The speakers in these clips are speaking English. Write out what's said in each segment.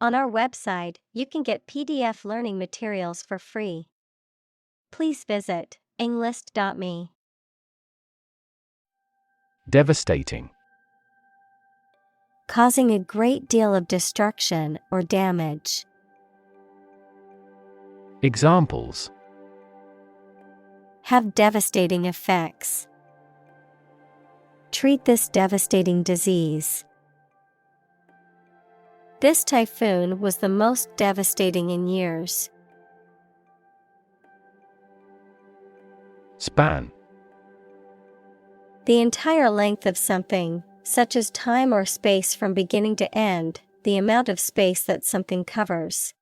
On our website, you can get PDF learning materials for free. Please visit englist.me. Devastating. Causing a great deal of destruction or damage. Examples: Have devastating effects. Treat this devastating disease. This typhoon was the most devastating in years. Span. The entire length of something, such as time or space from beginning to end, the amount of space that something covers.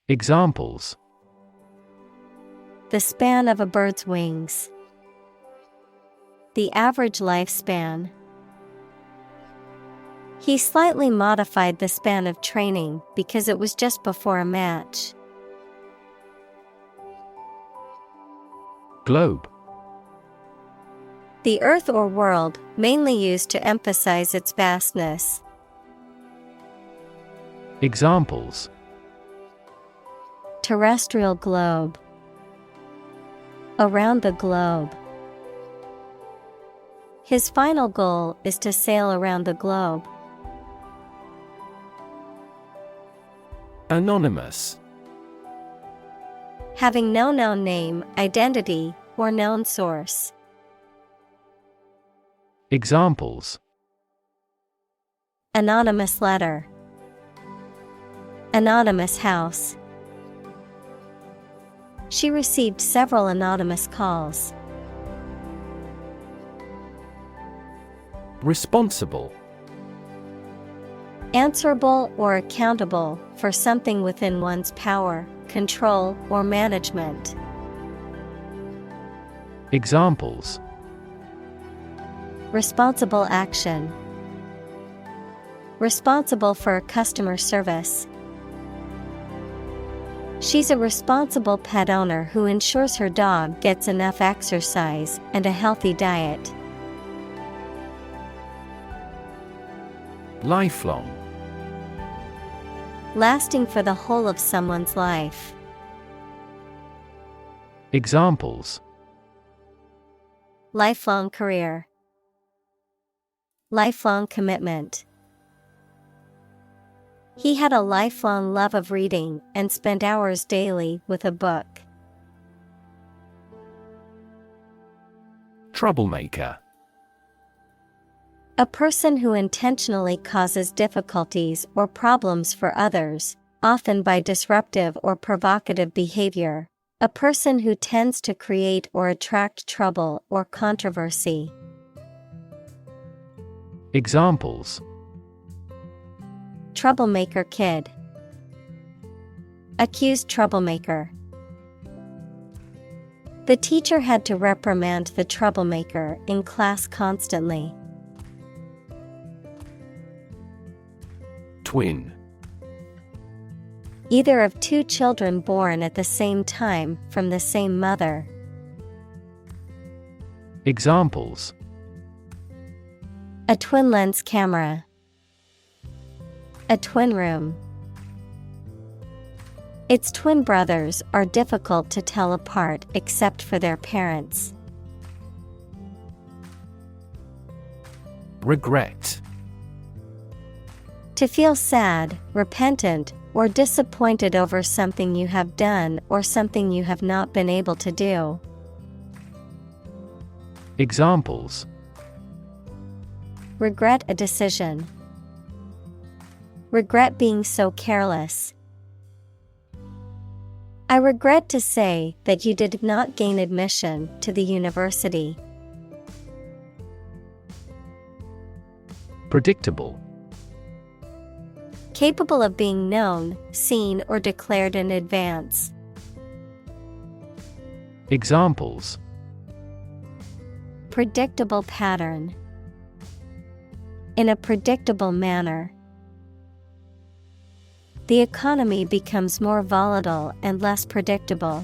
Examples: The span of a bird's wings. The average lifespan. He slightly modified the span of training because it was just before a match. Globe. The earth or world, mainly used to emphasize its vastness. Examples: Terrestrial globe. Around the globe. His final goal is to sail around the globe. Anonymous. Having no known name, identity, or known source. Examples: Anonymous letter. Anonymous house. She received several anonymous calls. Responsible. Answerable or accountable for something within one's power, control, or management. Examples: Responsible action. Responsible for customer service. She's a responsible pet owner who ensures her dog gets enough exercise and a healthy diet. Lifelong. Lasting for the whole of someone's life. Examples: Lifelong career. Lifelong commitment. He had a lifelong love of reading and spent hours daily with a book. Troublemaker. A person who intentionally causes difficulties or problems for others, often by disruptive or provocative behavior. A person who tends to create or attract trouble or controversy. Examples: Troublemaker kid. Accused troublemaker. The teacher had to reprimand the troublemaker in class constantly. Twin. Either of two children born at the same time from the same mother. Examples: A twin lens camera. A twin room. Its twin brothers are difficult to tell apart except for their parents. Regret. To feel sad, repentant, or disappointed over something you have done or something you have not been able to do. Examples: Regret a decision. Regret being so careless. I regret to say that you did not gain admission to the university. Predictable. Capable of being known, seen, or declared in advance. Examples: Predictable pattern. In a predictable manner. The economy becomes more volatile and less predictable.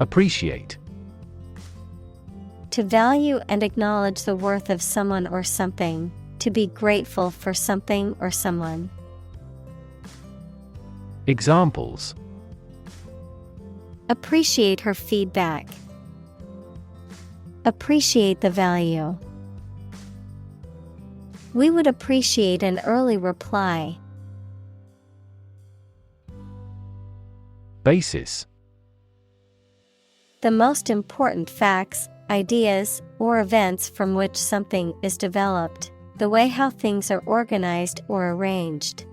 Appreciate. To value and acknowledge the worth of someone or something, to be grateful for something or someone. Examples: Appreciate her feedback. Appreciate the value. We would appreciate an early reply. Basis: The most important facts, ideas, or events from which something is developed, the way how things are organized or arranged.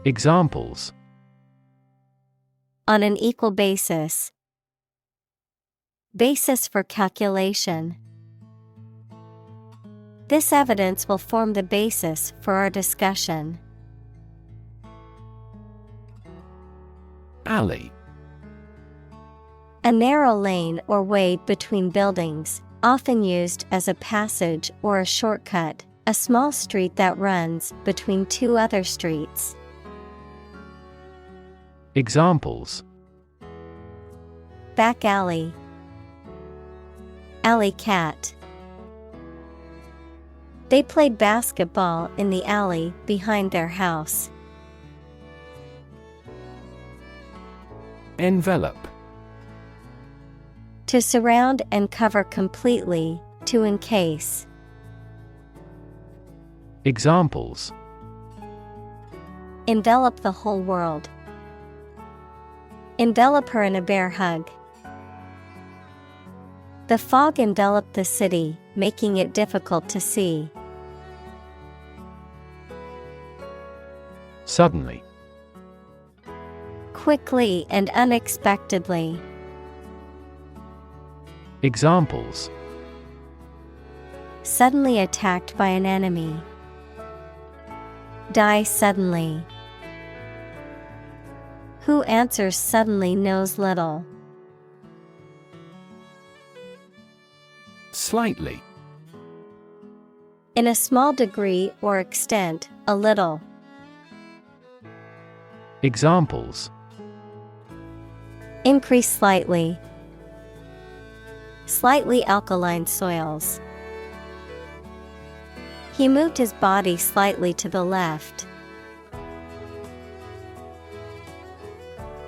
Examples: On an equal basis. Basis for calculation. This evidence will form the basis for our discussion. Alley: A narrow lane or way between buildings, often used as a passage or a shortcut, a small street that runs between two other streets. Examples: Back alley. Alley cat. They played basketball in the alley behind their house. Envelope: To surround and cover completely, to encase. Examples: Envelop the whole world. Envelop her in a bear hug. The fog enveloped the city, making it difficult to see. Suddenly: Quickly and unexpectedly. Examples: Suddenly attacked by an enemy. Die suddenly. Who answers suddenly knows little. Slightly: In a small degree or extent, a little. Examples: Increase slightly. Slightly alkaline soils. He moved his body slightly to the left.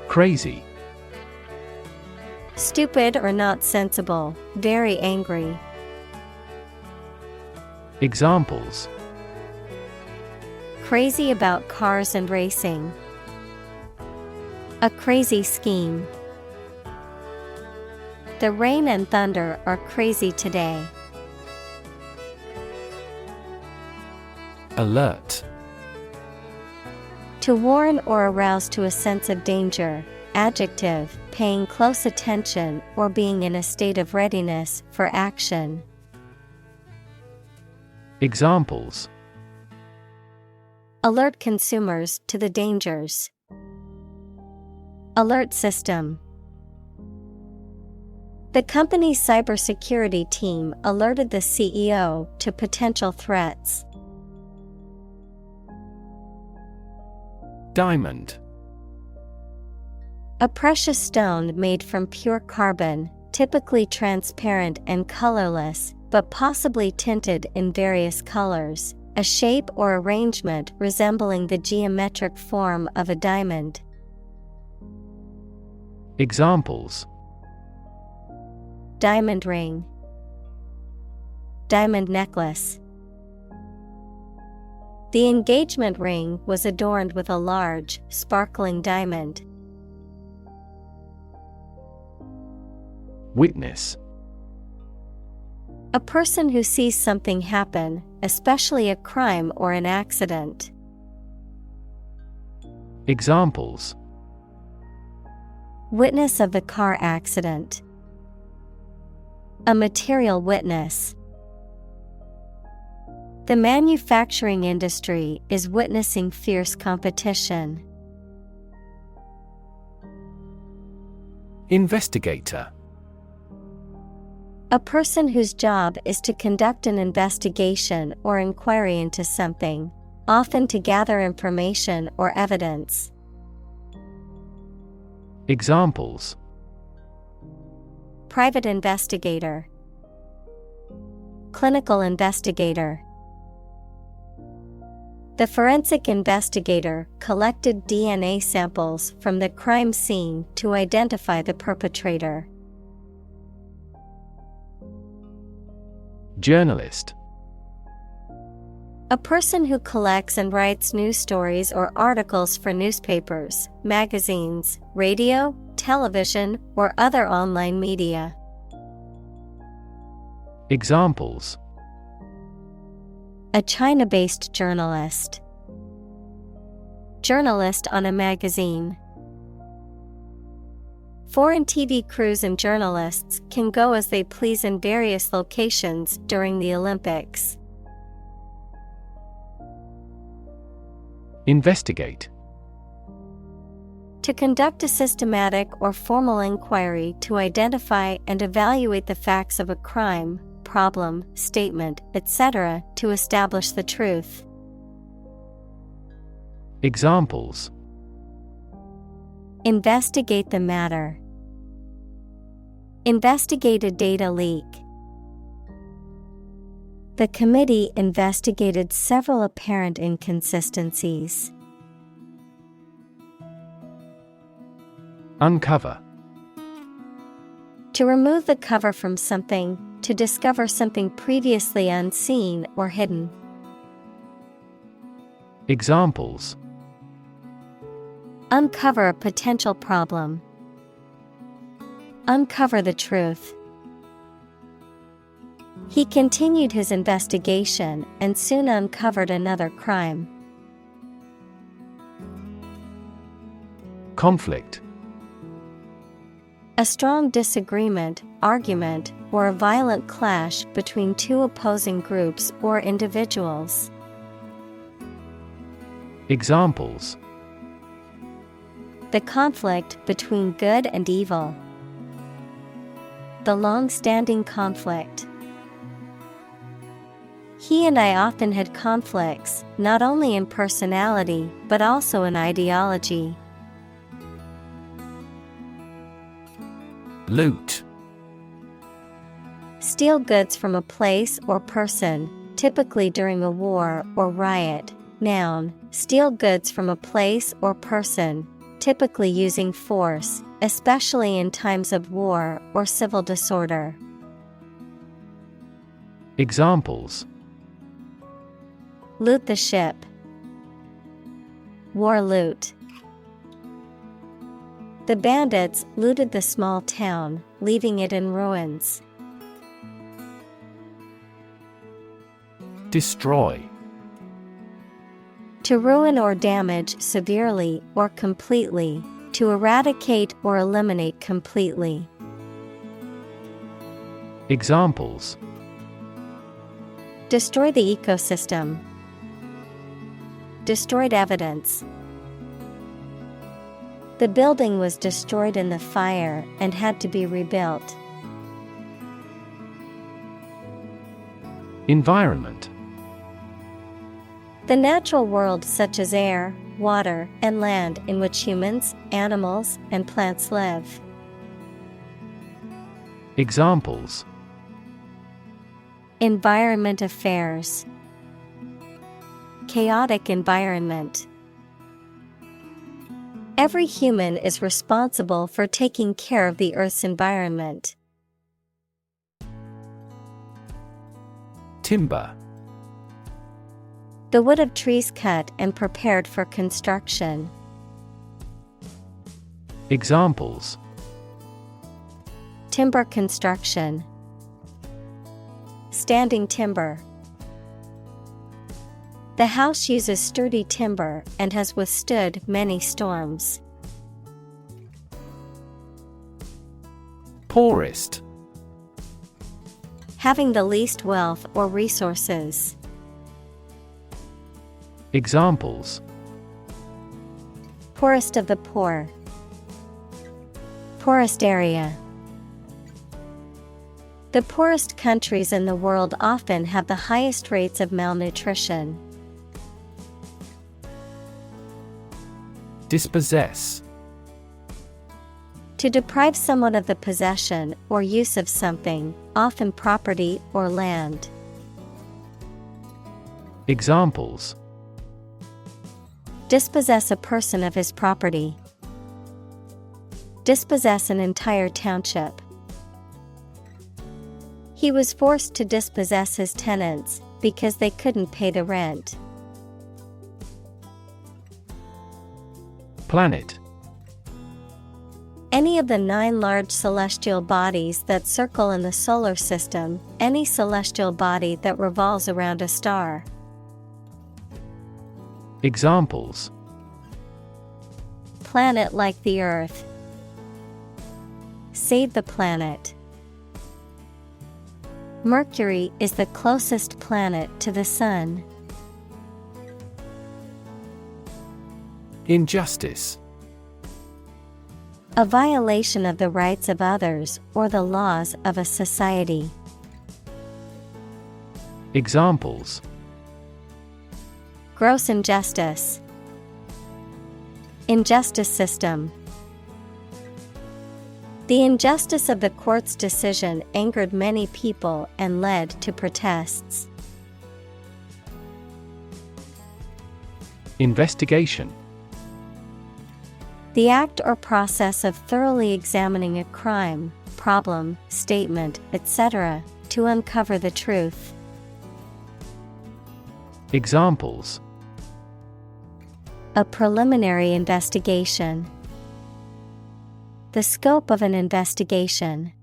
Crazy: Stupid or not sensible, very angry. Examples: Crazy about cars and racing. A crazy scheme. The rain and thunder are crazy today. Alert: To warn or arouse to a sense of danger. Adjective, paying close attention or being in a state of readiness for action. Examples: Alert consumers to the dangers. Alert system. The company's cybersecurity team alerted the CEO to potential threats. Diamond: A precious stone made from pure carbon, typically transparent and colorless, but possibly tinted in various colors, a shape or arrangement resembling the geometric form of a diamond. Examples: Diamond ring. Diamond necklace. The engagement ring was adorned with a large, sparkling diamond. Witness: A person who sees something happen, especially a crime or an accident. Examples: Witness of the car accident. A material witness. The manufacturing industry is witnessing fierce competition. Investigator: A person whose job is to conduct an investigation or inquiry into something, often to gather information or evidence. Examples: private investigator, clinical investigator. The forensic investigator collected DNA samples from the crime scene to identify the perpetrator. Journalist. A person who collects and writes news stories or articles for newspapers, magazines, radio, television, or other online media. Examples: a China-based journalist, journalist on a magazine. Foreign TV crews and journalists can go as they please in various locations during the Olympics. Investigate. To conduct a systematic or formal inquiry to identify and evaluate the facts of a crime, problem, statement, etc., to establish the truth. Examples: investigate the matter, investigate a data leak. The committee investigated several apparent inconsistencies. Uncover. To remove the cover from something, to discover something previously unseen or hidden. Examples: uncover a potential problem, uncover the truth. He continued his investigation and soon uncovered another crime. Conflict. A strong disagreement, argument, or a violent clash between two opposing groups or individuals. Examples: the conflict between good and evil. The long-standing conflict. He and I often had conflicts, not only in personality, but also in ideology. Loot. Steal goods from a place or person, typically during a war or riot. Noun, steal goods from a place or person, typically using force, especially in times of war or civil disorder. Examples: loot the ship, war loot. The bandits looted the small town, leaving it in ruins. Destroy. To ruin or damage severely or completely, to eradicate or eliminate completely. Examples: destroy the ecosystem, destroyed evidence. The building was destroyed in the fire and had to be rebuilt. Environment. The natural world such as air, water, and land in which humans, animals, and plants live. Examples: environment affairs, chaotic environment. Every human is responsible for taking care of the Earth's environment. Timber. The wood of trees cut and prepared for construction. Examples: timber construction, standing timber. The house uses sturdy timber and has withstood many storms. Poorest. Having the least wealth or resources. Examples: poorest of the poor, poorest area. The poorest countries in the world often have the highest rates of malnutrition. Dispossess. To deprive someone of the possession or use of something, often property or land. Examples: Dispossess a person of his property. Dispossess an entire township. He was forced to dispossess his tenants because they couldn't pay the rent. Planet. Any of the 9 large celestial bodies that circle in the solar system, any celestial body that revolves around a star. Examples: Planet like the Earth. Save the planet. Mercury is the closest planet to the Sun. Injustice. A violation of the rights of others or the laws of a society. Examples: Gross injustice. Injustice system. The injustice of the court's decision angered many people and led to protests. Investigation. The act or process of thoroughly examining a crime, problem, statement, etc., to uncover the truth. Examples: A preliminary investigation. The scope of an investigation.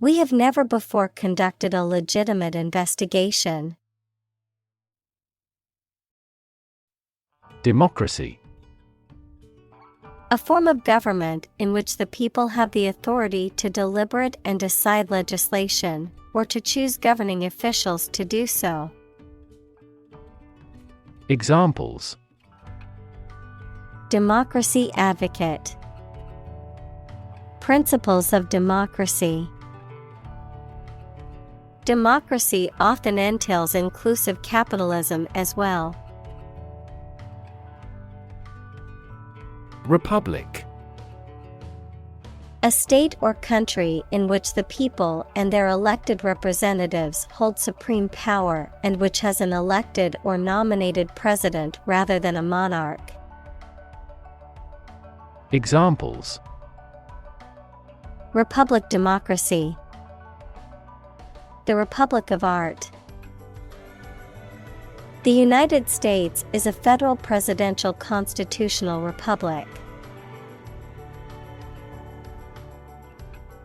We have never before conducted a legitimate investigation. Democracy. A form of government in which the people have the authority to deliberate and decide legislation, or to choose governing officials to do so. Examples: Democracy advocate. Principles of democracy. Democracy often entails inclusive capitalism as well. Republic. A state or country in which the people and their elected representatives hold supreme power and which has an elected or nominated president rather than a monarch. Examples: Republic democracy. The Republic of Art. The United States is a federal presidential constitutional republic.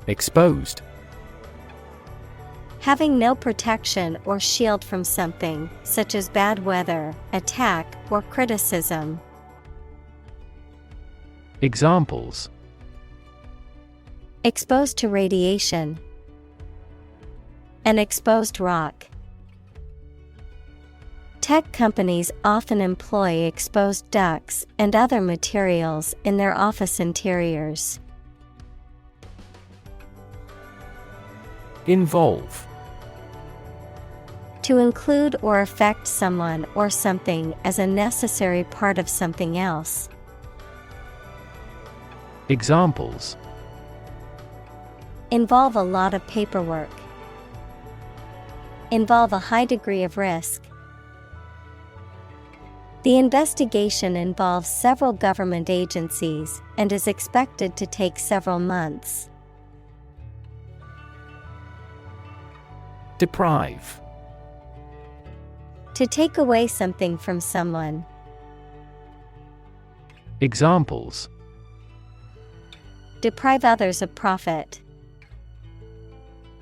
Exposed. Having no protection or shield from something, such as bad weather, attack, or criticism. Examples: Exposed to radiation. An exposed rock. Tech companies often employ exposed ducts and other materials in their office interiors. Involve. To include or affect someone or something as a necessary part of something else. Examples: Involve a lot of paperwork. Involve a high degree of risk. The investigation involves several government agencies and is expected to take several months. Deprive. To take away something from someone. Examples: Deprive others of profit.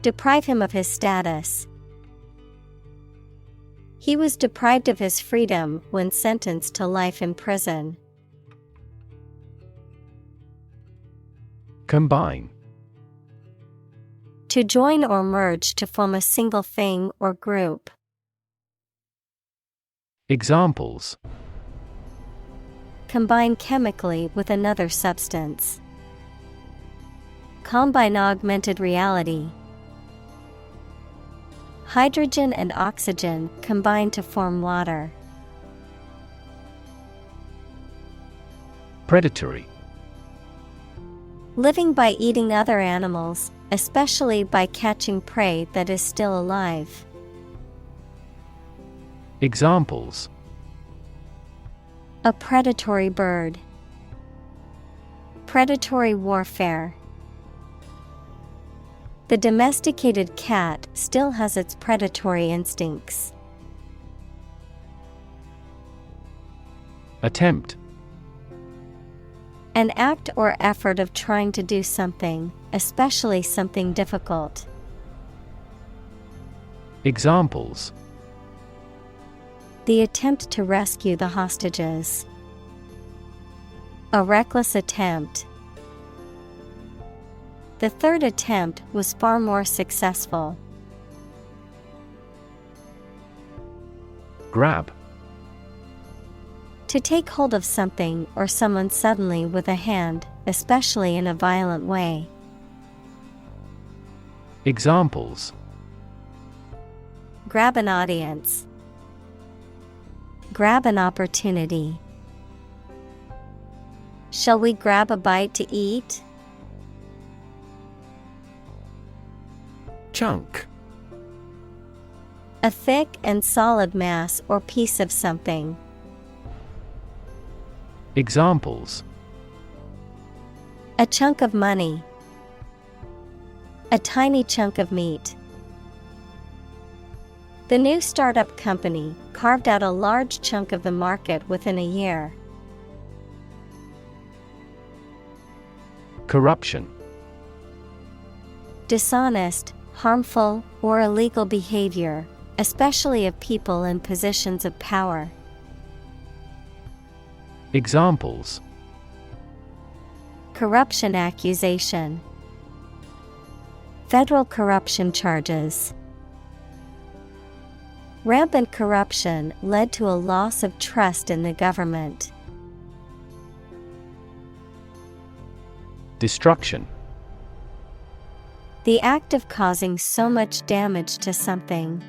Deprive him of his status. He was deprived of his freedom when sentenced to life in prison. Combine. To join or merge to form a single thing or group. Examples: Combine chemically with another substance. Combine augmented reality. Hydrogen and oxygen combine to form water. Predatory. Living by eating other animals, especially by catching prey that is still alive. Examples: A predatory bird. Predatory warfare. The domesticated cat still has its predatory instincts. Attempt. An act or effort of trying to do something, especially something difficult. Examples: The attempt to rescue the hostages. A reckless attempt. The third attempt was far more successful. Grab. To take hold of something or someone suddenly with a hand, especially in a violent way. Examples: Grab an audience. Grab an opportunity. Shall we grab a bite to eat? Chunk. A thick and solid mass or piece of something. Examples: A chunk of money. A tiny chunk of meat. The new startup company carved out a large chunk of the market within a year. Corruption. Dishonest, harmful, or illegal behavior, especially of people in positions of power. Examples: Corruption accusation. Federal corruption charges. Rampant corruption led to a loss of trust in the government. Destruction. The act of causing so much damage to something.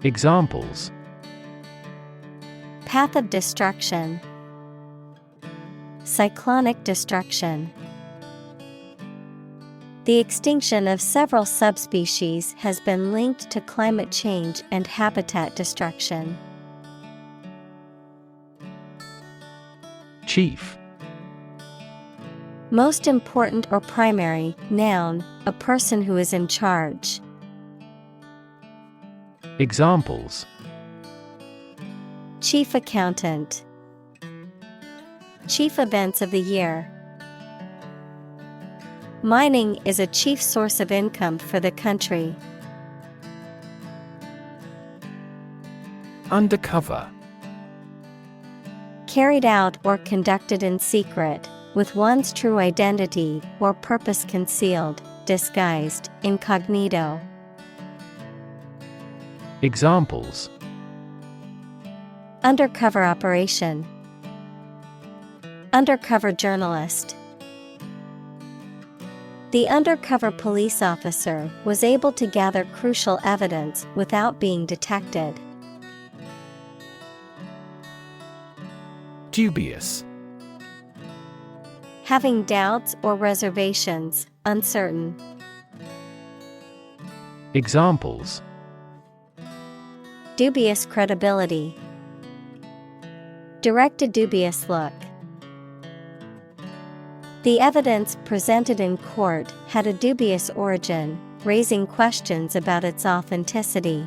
Examples: Path of destruction. Cyclonic destruction. The extinction of several subspecies has been linked to climate change and habitat destruction. Chief. Most important or primary, noun, a person who is in charge. Examples: Chief accountant. Chief events of the year. Mining is a chief source of income for the country. Undercover. Carried out or conducted in secret, with one's true identity or purpose concealed, disguised, incognito. Examples: Undercover operation. Undercover journalist. The undercover police officer was able to gather crucial evidence without being detected. Dubious. Having doubts or reservations, uncertain. Examples: Dubious credibility. Direct a dubious look. The evidence presented in court had a dubious origin, raising questions about its authenticity.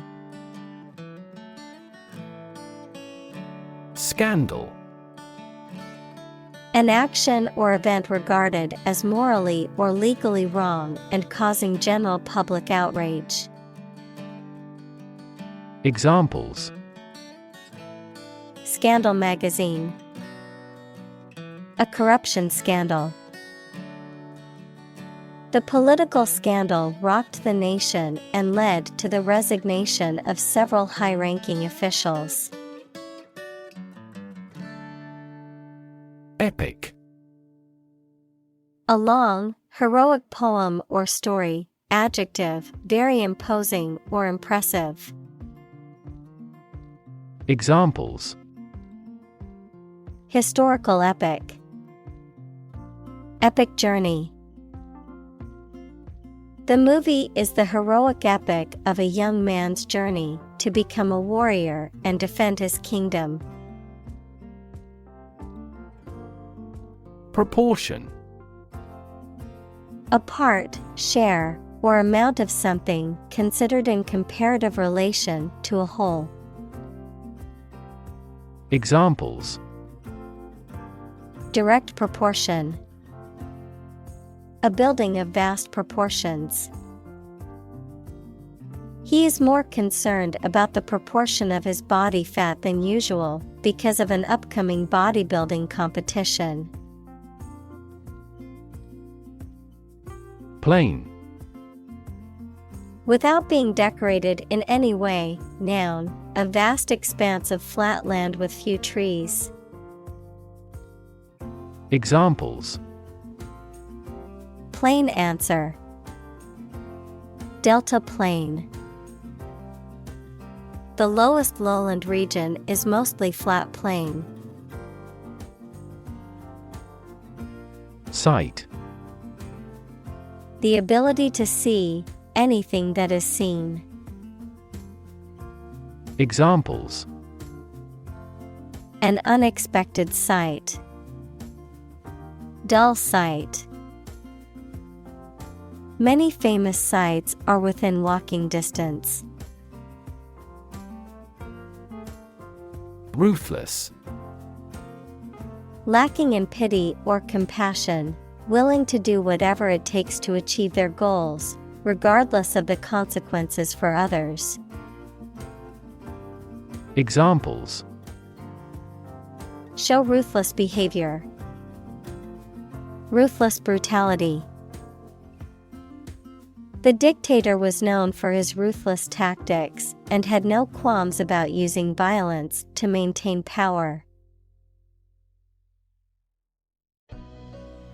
Scandal. An action or event regarded as morally or legally wrong and causing general public outrage. Examples: Scandal magazine. A corruption scandal. The political scandal rocked the nation and led to the resignation of several high-ranking officials. Epic. A long, heroic poem or story, adjective, very imposing or impressive. Examples: Historical epic. Epic journey. The movie is the heroic epic of a young man's journey to become a warrior and defend his kingdom. Proportion. A part, share, or amount of something considered in comparative relation to a whole. Examples: Direct proportion. A building of vast proportions. He is more concerned about the proportion of his body fat than usual because of an upcoming bodybuilding competition. Plain. Without being decorated in any way, noun, a vast expanse of flat land with few trees. Examples: Plain answer. Delta plain. The lowest lowland region is mostly flat plain. Sight. The ability to see anything that is seen. Examples: An unexpected sight. Dull sight. Many famous sights are within walking distance. Ruthless. Lacking in pity or compassion, willing to do whatever it takes to achieve their goals, regardless of the consequences for others. Examples: Show ruthless behavior. Ruthless brutality. The dictator was known for his ruthless tactics and had no qualms about using violence to maintain power.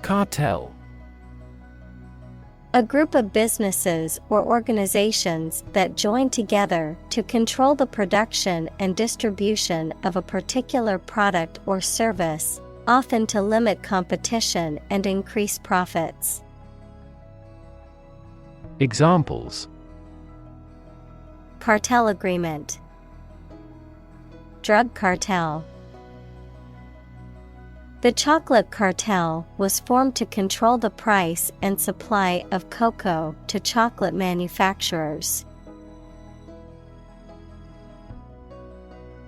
Cartel. A group of businesses or organizations that join together to control the production and distribution of a particular product or service, often to limit competition and increase profits. Examples: Cartel agreement. Drug cartel. The chocolate cartel was formed to control the price and supply of cocoa to chocolate manufacturers.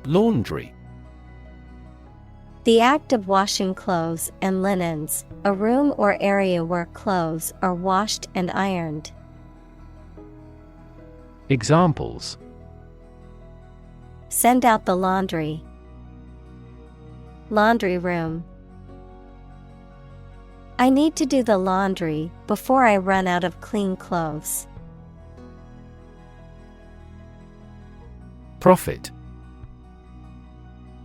Laundry. The act of washing clothes and linens, a room or area where clothes are washed and ironed. Examples: Send out the laundry. Laundry room. I need to do the laundry before I run out of clean clothes. Profit.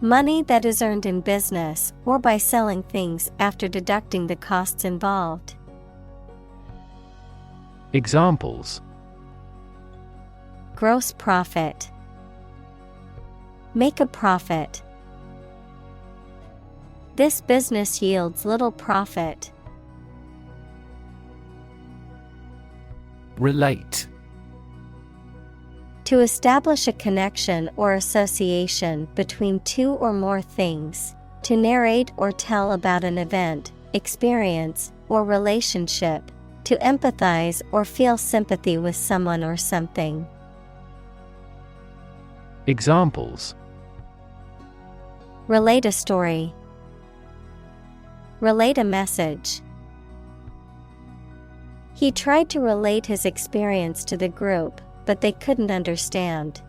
Money that is earned in business or by selling things after deducting the costs involved. Examples: Gross profit. Make a profit. This business yields little profit. Relate. To establish a connection or association between two or more things, to narrate or tell about an event, experience, or relationship, to empathize or feel sympathy with someone or something. Examples: Relate a story. Relate a message. He tried to relate his experience to the group, but they couldn't understand.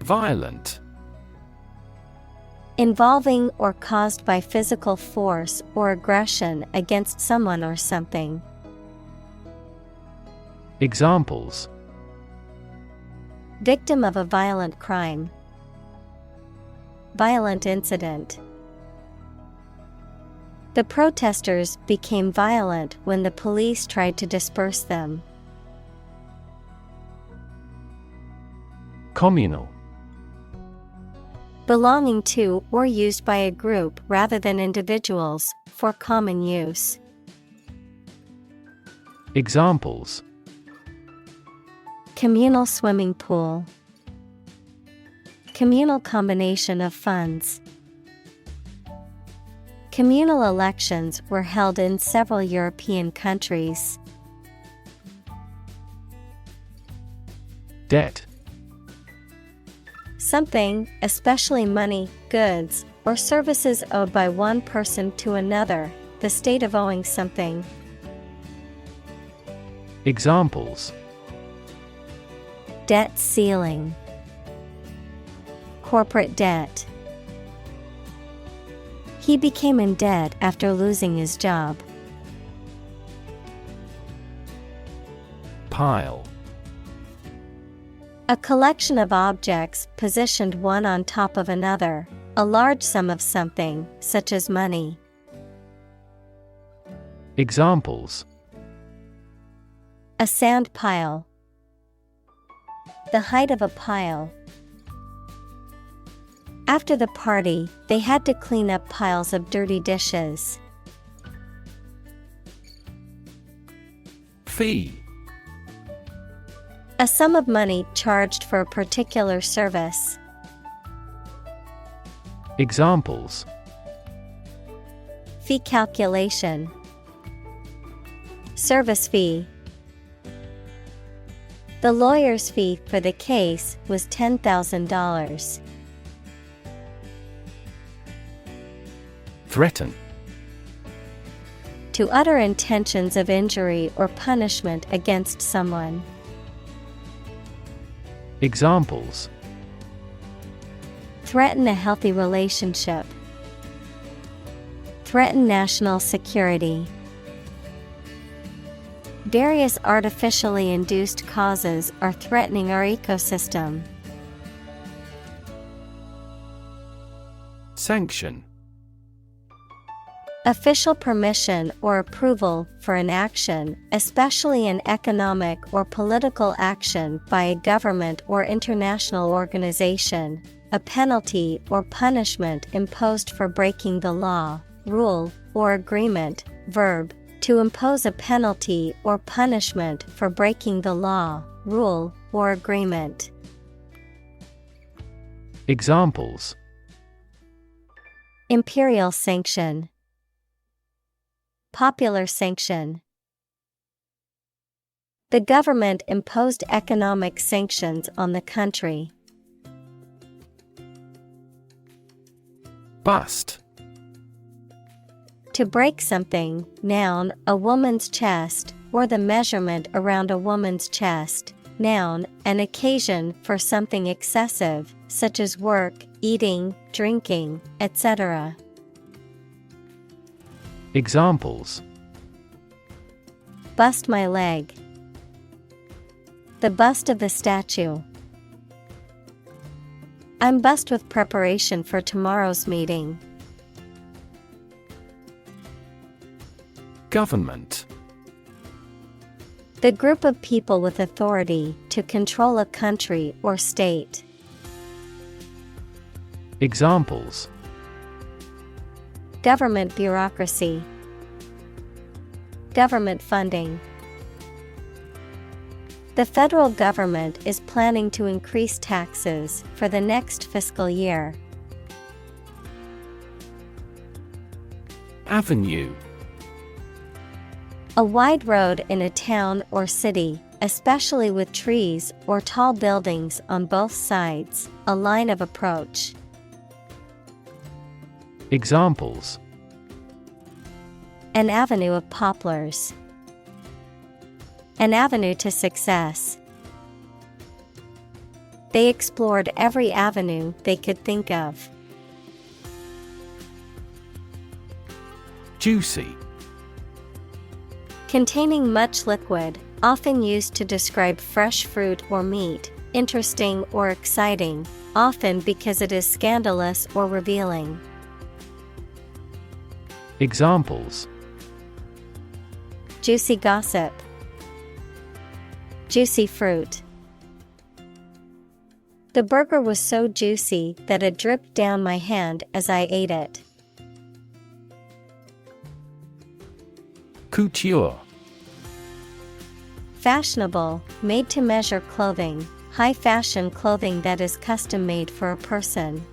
Violent. Involving or caused by physical force or aggression against someone or something. Examples: Victim of a violent crime. Violent incident. The protesters became violent when the police tried to disperse them. Communal. Belonging to or used by a group rather than individuals, for common use. Examples: communal swimming pool, communal combination of funds. Communal elections were held in several European countries. Debt. Something, especially money, goods, or services owed by one person to another, the state of owing something. Examples: debt ceiling, corporate debt. He became in debt after losing his job. Pile. A collection of objects positioned one on top of another, a large sum of something, such as money. Examples: a sand pile, the height of a pile. After the party, they had to clean up piles of dirty dishes. Fee. A sum of money charged for a particular service. Examples: fee calculation, service fee. The lawyer's fee for the case was $10,000. Threaten. To utter intentions of injury or punishment against someone. Examples: threaten a healthy relationship, threaten national security. Various artificially induced causes are threatening our ecosystem. Sanction. Official permission or approval for an action, especially an economic or political action by a government or international organization, a penalty or punishment imposed for breaking the law, rule, or agreement. Verb, to impose a penalty or punishment for breaking the law, rule, or agreement. Examples: imperial sanction, popular sanction. The government imposed economic sanctions on the country. Bust. To break something, noun, a woman's chest, or the measurement around a woman's chest. Noun, an occasion for something excessive, such as work, eating, drinking, etc. Examples: bust my leg, the bust of the statue. I'm bust with preparation for tomorrow's meeting. Government. The group of people with authority to control a country or state. Examples: government bureaucracy, government funding. The federal government is planning to increase taxes for the next fiscal year. Avenue. A wide road in a town or city, especially with trees or tall buildings on both sides, a line of approach. Examples: an avenue of poplars, an avenue to success. They explored every avenue they could think of. Juicy. Containing much liquid, often used to describe fresh fruit or meat, interesting or exciting, often because it is scandalous or revealing. Examples: juicy gossip, juicy fruit. The burger was so juicy that it dripped down my hand as I ate it. Couture. Fashionable, made-to-measure clothing, high-fashion clothing that is custom-made for a person.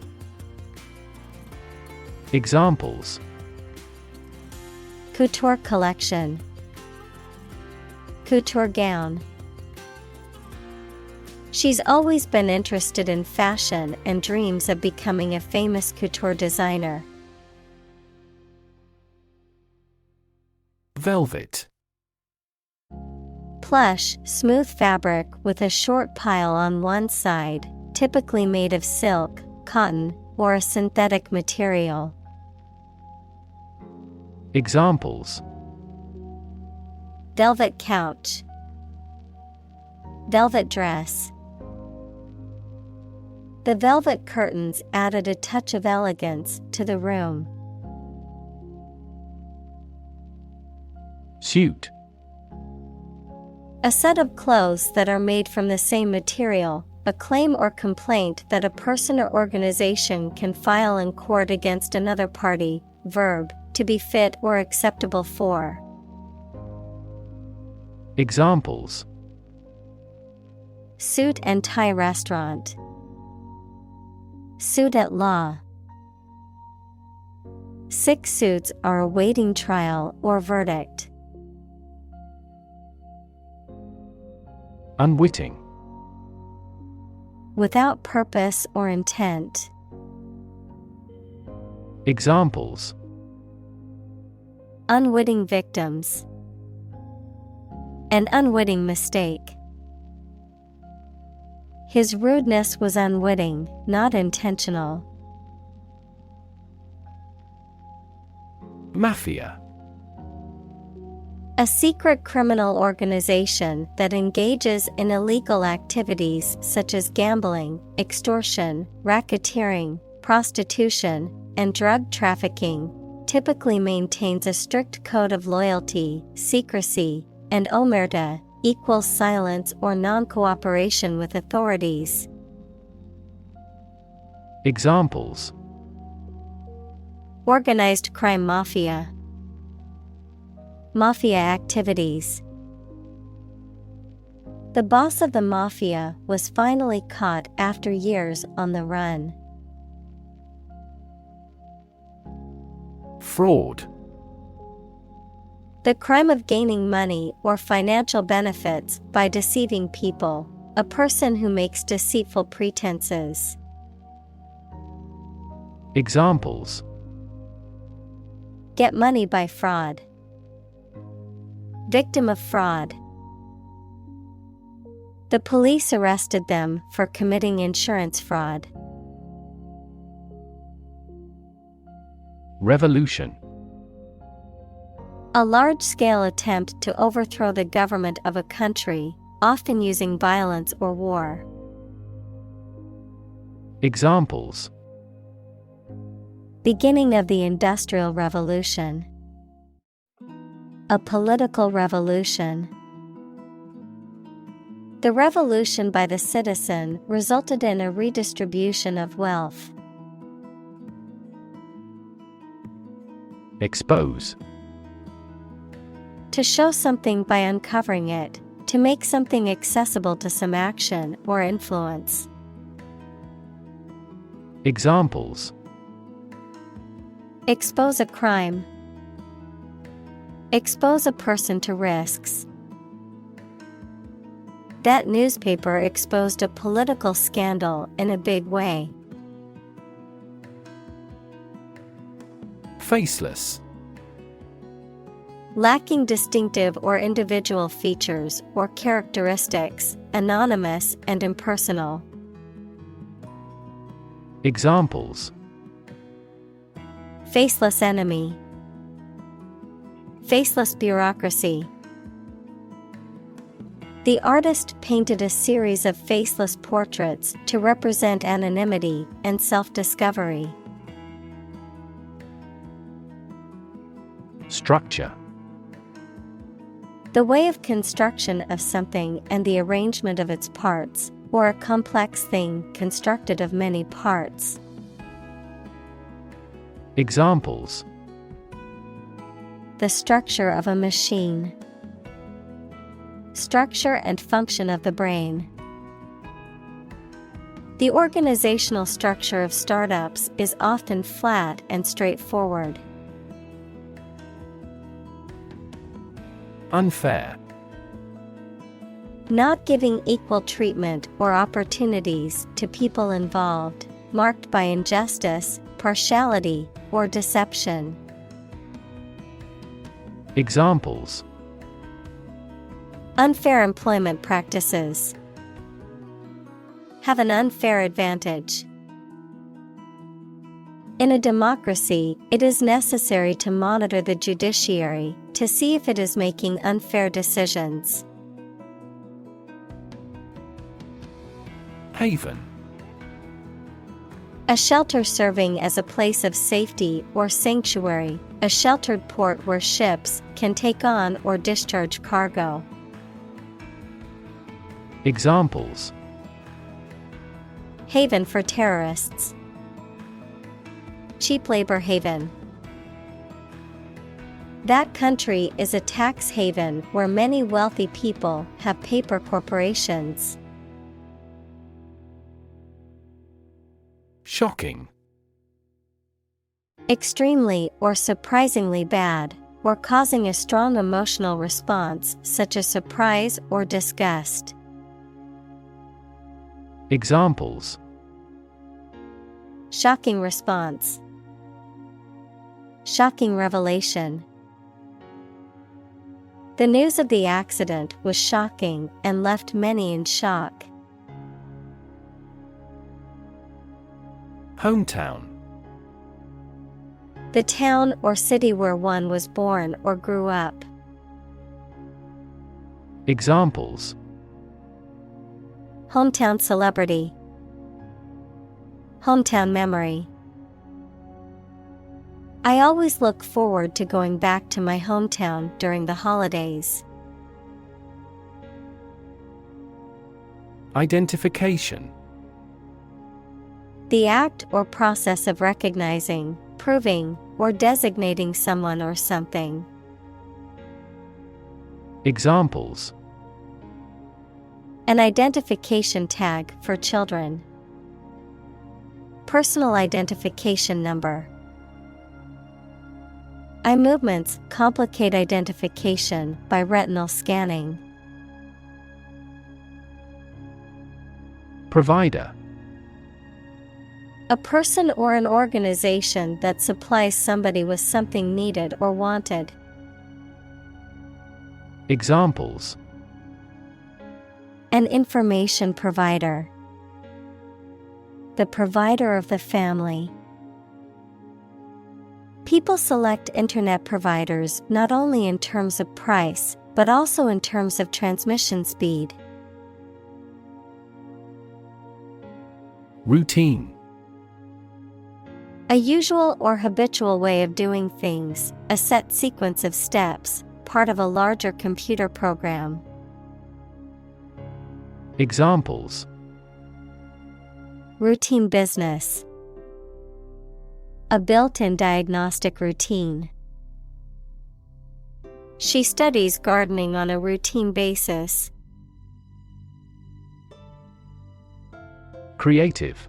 Examples: Couture collection, couture gown. She's always been interested in fashion and dreams of becoming a famous couture designer. Velvet. Plush, smooth fabric with a short pile on one side, typically made of silk, cotton, or a synthetic material. Examples: Velvet couch, velvet dress. The velvet curtains added a touch of elegance to the room. Suit. A set of clothes that are made from the same material, a claim or complaint that a person or organization can file in court against another party. Verb, to be fit or acceptable for. Examples: Suit and tie restaurant, suit at law. 6 suits are awaiting trial or verdict. Unwitting. Without purpose or intent. Examples: Unwitting victims. An unwitting mistake. His rudeness was unwitting, not intentional. Mafia. A secret criminal organization that engages in illegal activities such as gambling, extortion, racketeering, prostitution, and drug trafficking, typically maintains a strict code of loyalty, secrecy, and omerta, equals silence or non-cooperation with authorities. Examples: Organized crime mafia. Mafia activities. The boss of the mafia was finally caught after years on the run. Fraud. The crime of gaining money or financial benefits by deceiving people, a person who makes deceitful pretenses. Examples: Get money by fraud. Victim of fraud. The police arrested them for committing insurance fraud. Revolution. A large-scale attempt to overthrow the government of a country, often using violence or war. Examples: Beginning of the Industrial Revolution. A political revolution. The revolution by the citizen resulted in a redistribution of wealth. Expose. To show something by uncovering it, to make something accessible to some action or influence. Examples: Expose a crime. Expose a person to risks. That newspaper exposed a political scandal in a big way. Faceless. Lacking distinctive or individual features or characteristics, anonymous and impersonal. Examples: Faceless enemy. Faceless bureaucracy. The artist painted a series of faceless portraits to represent anonymity and self-discovery. Structure. The way of construction of something and the arrangement of its parts, or a complex thing constructed of many parts. Examples: The structure of a machine. Structure and function of the brain. The organizational structure of startups is often flat and straightforward. Unfair. Not giving equal treatment or opportunities to people involved, marked by injustice, partiality, or deception. Examples: Unfair employment practices. Have an unfair advantage. In a democracy, it is necessary to monitor the judiciary to see if it is making unfair decisions. Haven. A shelter serving as a place of safety or sanctuary, a sheltered port where ships can take on or discharge cargo. Examples: Haven for terrorists. Cheap labor haven. That country is a tax haven where many wealthy people have paper corporations. Shocking. Extremely or surprisingly bad, or causing a strong emotional response such as surprise or disgust. Examples: Shocking response. Shocking revelation. The news of the accident was shocking and left many in shock. Hometown. The town or city where one was born or grew up. Examples: Hometown celebrity. Hometown memory. I always look forward to going back to my hometown during the holidays. Identification. The act or process of recognizing, proving, or designating someone or something. Examples: An identification tag for children. Personal identification number. Eye movements complicate identification by retinal scanning. Provider. A person or an organization that supplies somebody with something needed or wanted. Examples: An information provider. The provider of the family. People select internet providers not only in terms of price, but also in terms of transmission speed. Routine. A usual or habitual way of doing things, a set sequence of steps, part of a larger computer program. Examples: Routine business. A built-in diagnostic routine. She studies gardening on a routine basis. Creative.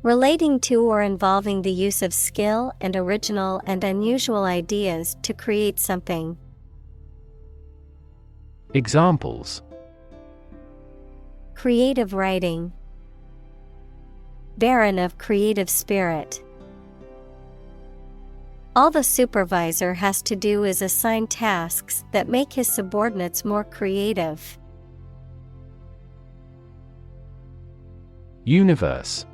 Relating to or involving the use of skill and original and unusual ideas to create something. Examples: Creative writing. Barren of creative spirit. All the supervisor has to do is assign tasks that make his subordinates more creative. Universe.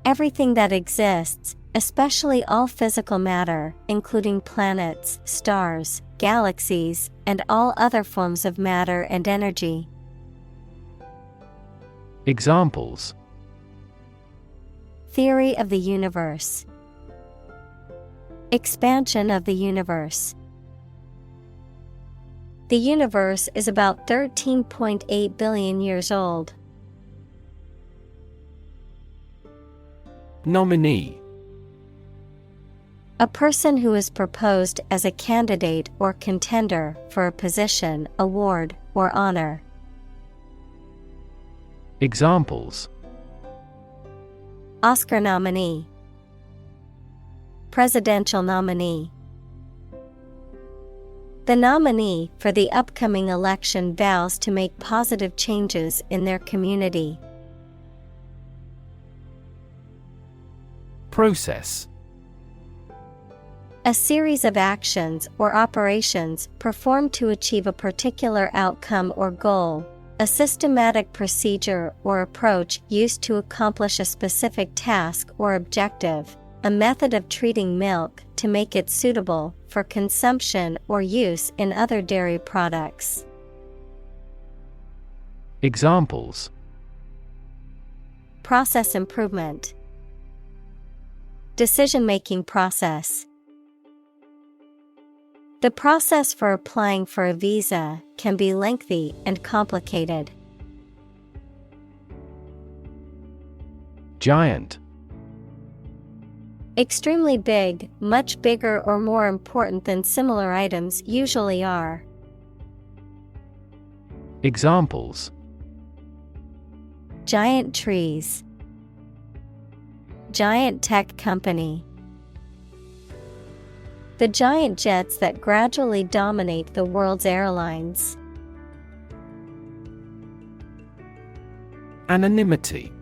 Everything that exists, especially all physical matter, including planets, stars, galaxies, and all other forms of matter and energy. Examples: Theory of the universe. Expansion of the universe. The universe is about 13.8 billion years old. Nominee. A person who is proposed as a candidate or contender for a position, award, or honor. Examples: Oscar nominee, presidential nominee. The nominee for the upcoming election vows to make positive changes in their community. Process. A series of actions or operations performed to achieve a particular outcome or goal, a systematic procedure or approach used to accomplish a specific task or objective, a method of treating milk to make it suitable for consumption or use in other dairy products. Examples: Process improvement, decision-making process. The process for applying for a visa can be lengthy and complicated. Giant. Extremely big, much bigger or more important than similar items usually are. Examples: Giant trees, giant tech company. The giant jets that gradually dominate the world's airlines. Anonymity.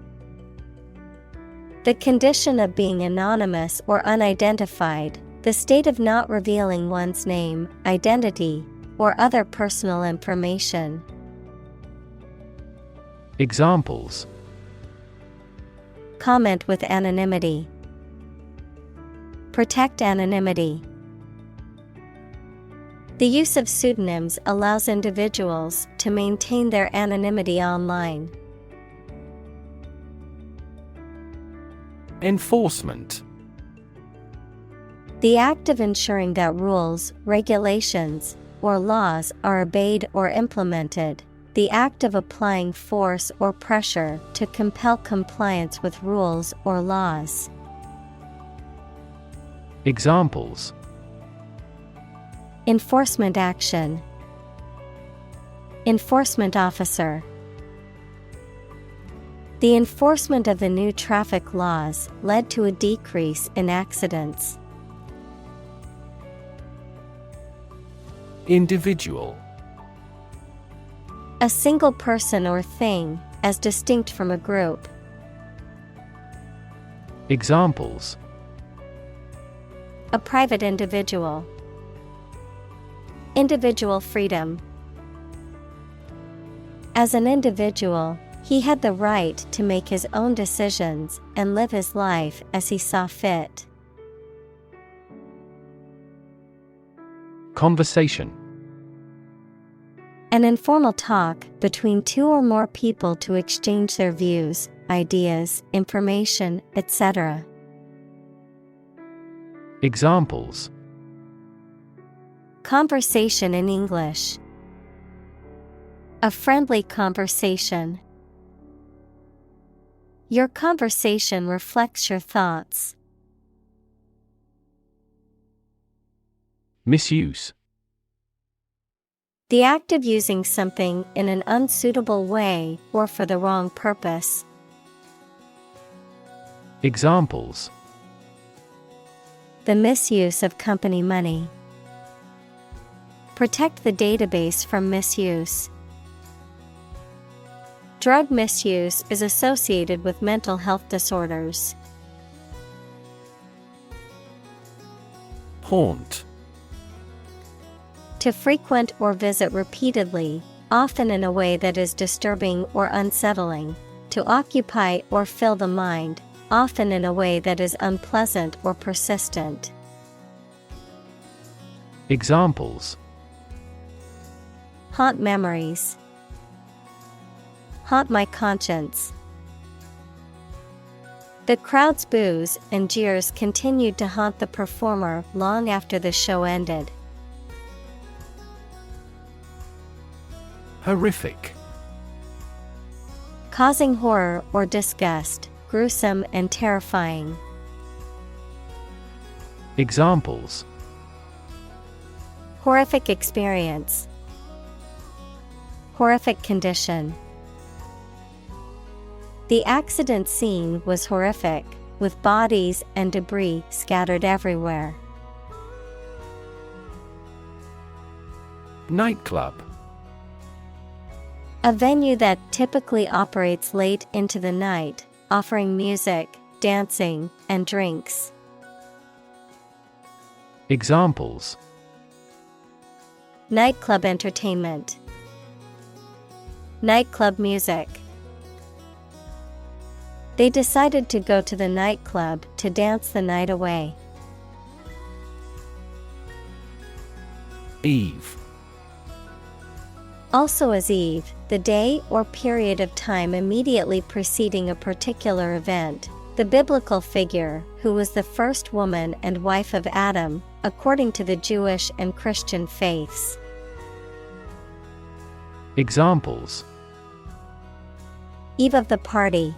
The condition of being anonymous or unidentified, the state of not revealing one's name, identity, or other personal information. Examples: Comment with anonymity, protect anonymity. The use of pseudonyms allows individuals to maintain their anonymity online. Enforcement. The act of ensuring that rules, regulations, or laws are obeyed or implemented. The act of applying force or pressure to compel compliance with rules or laws. Examples: Enforcement action, enforcement officer. The enforcement of the new traffic laws led to a decrease in accidents. Individual. A single person or thing, as distinct from a group. Examples: A private individual. Individual freedom. As an individual, he had the right to make his own decisions and live his life as he saw fit. Conversation. An informal talk between two or more people to exchange their views, ideas, information, etc. Examples: Conversation in English. A friendly conversation. Your conversation reflects your thoughts. Misuse. The act of using something in an unsuitable way or for the wrong purpose. Examples: The misuse of company money. Protect the database from misuse. Drug misuse is associated with mental health disorders. Haunt. To frequent or visit repeatedly, often in a way that is disturbing or unsettling. To occupy or fill the mind, often in a way that is unpleasant or persistent. Examples: Haunt memories. Haunt my conscience. The crowd's boos and jeers continued to haunt the performer long after the show ended. Horrific. Causing horror or disgust, gruesome and terrifying. Examples: Horrific experience. Horrific condition. The accident scene was horrific, with bodies and debris scattered everywhere. Nightclub. A venue that typically operates late into the night, offering music, dancing, and drinks. Examples: Nightclub entertainment. Nightclub music. They decided to go to the nightclub to dance the night away. Eve. Also as eve, the day or period of time immediately preceding a particular event, the biblical figure who was the first woman and wife of Adam, according to the Jewish and Christian faiths. Examples: Eve of the party.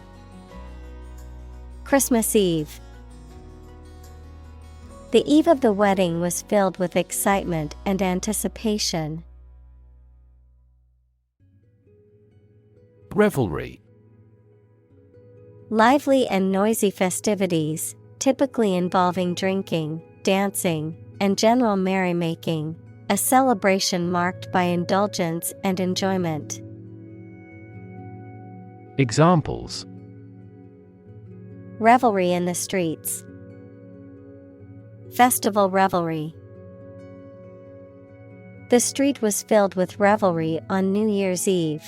Christmas Eve. The eve of the wedding was filled with excitement and anticipation. Revelry. Lively and noisy festivities, typically involving drinking, dancing, and general merrymaking, a celebration marked by indulgence and enjoyment. Examples: Revelry in the streets. Festival revelry. The street was filled with revelry on New Year's Eve.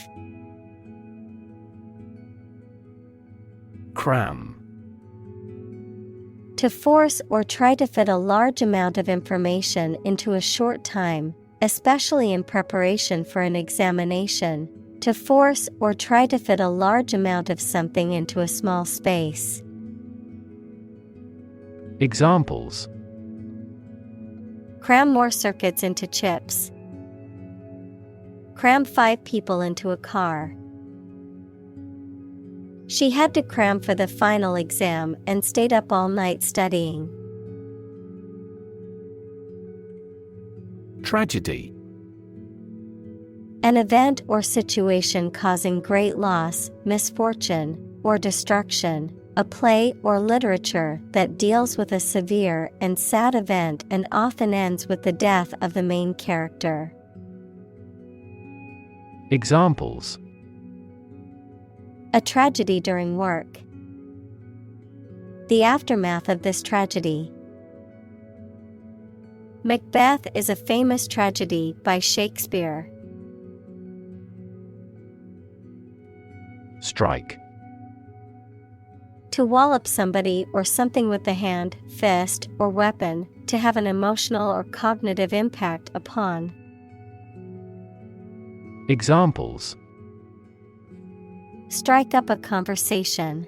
Cram. To force or try to fit a large amount of information into a short time, especially in preparation for an examination. To force or try to fit a large amount of something into a small space. Examples: Cram more circuits into chips. Cram 5 people into a car. She had to cram for the final exam and stayed up all night studying. Tragedy. An event or situation causing great loss, misfortune, or destruction. A play or literature that deals with a severe and sad event and often ends with the death of the main character. Examples: A tragedy during work. The aftermath of this tragedy. Macbeth is a famous tragedy by Shakespeare. Strike. To wallop somebody or something with the hand, fist, or weapon, to have an emotional or cognitive impact upon. Examples: Strike up a conversation.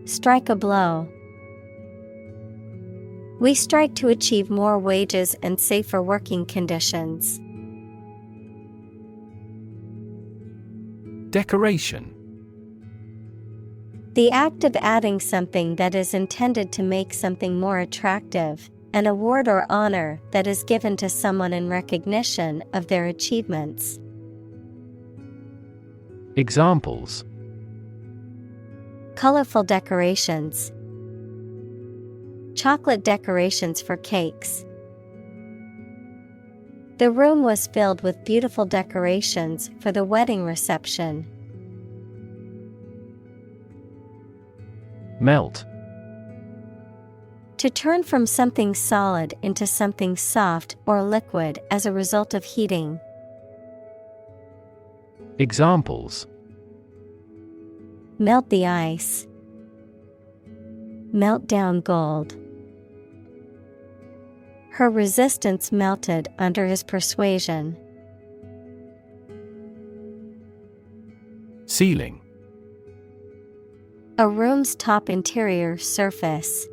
Strike a blow. We strike to achieve more wages and safer working conditions. Decoration. The act of adding something that is intended to make something more attractive, an award or honor that is given to someone in recognition of their achievements. Examples: Colorful decorations. Chocolate decorations for cakes. The room was filled with beautiful decorations for the wedding reception. Melt. To turn from something solid into something soft or liquid as a result of heating. Examples: Melt the ice. Melt down gold. Her resistance melted under his persuasion. Ceiling. A room's top interior surface.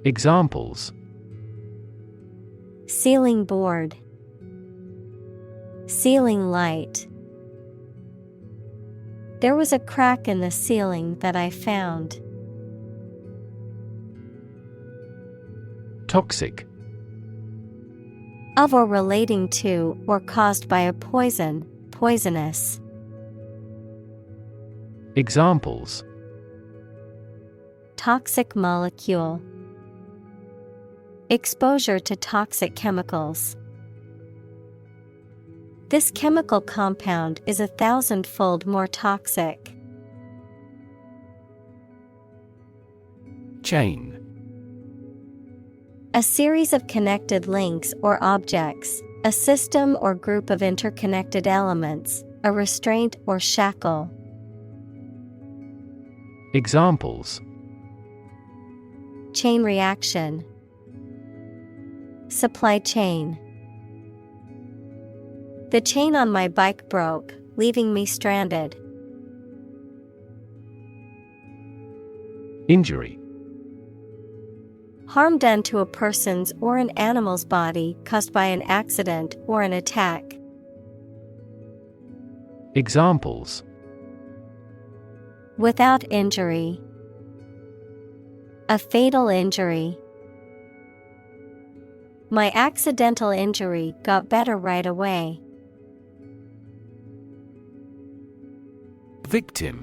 Examples: Ceiling board. Ceiling light. There was a crack in the ceiling that I found. Toxic. Of or relating to or caused by a poison, poisonous. Examples: Toxic molecule. Exposure to toxic chemicals. This chemical compound is 1,000-fold more toxic. Chain. A series of connected links or objects, a system or group of interconnected elements, a restraint or shackle. Examples: Chain reaction. Supply chain. The chain on my bike broke, leaving me stranded. Injury. Harm done to a person's or an animal's body caused by an accident or an attack. Examples: Without injury. A fatal injury. My accidental injury got better right away. Victim.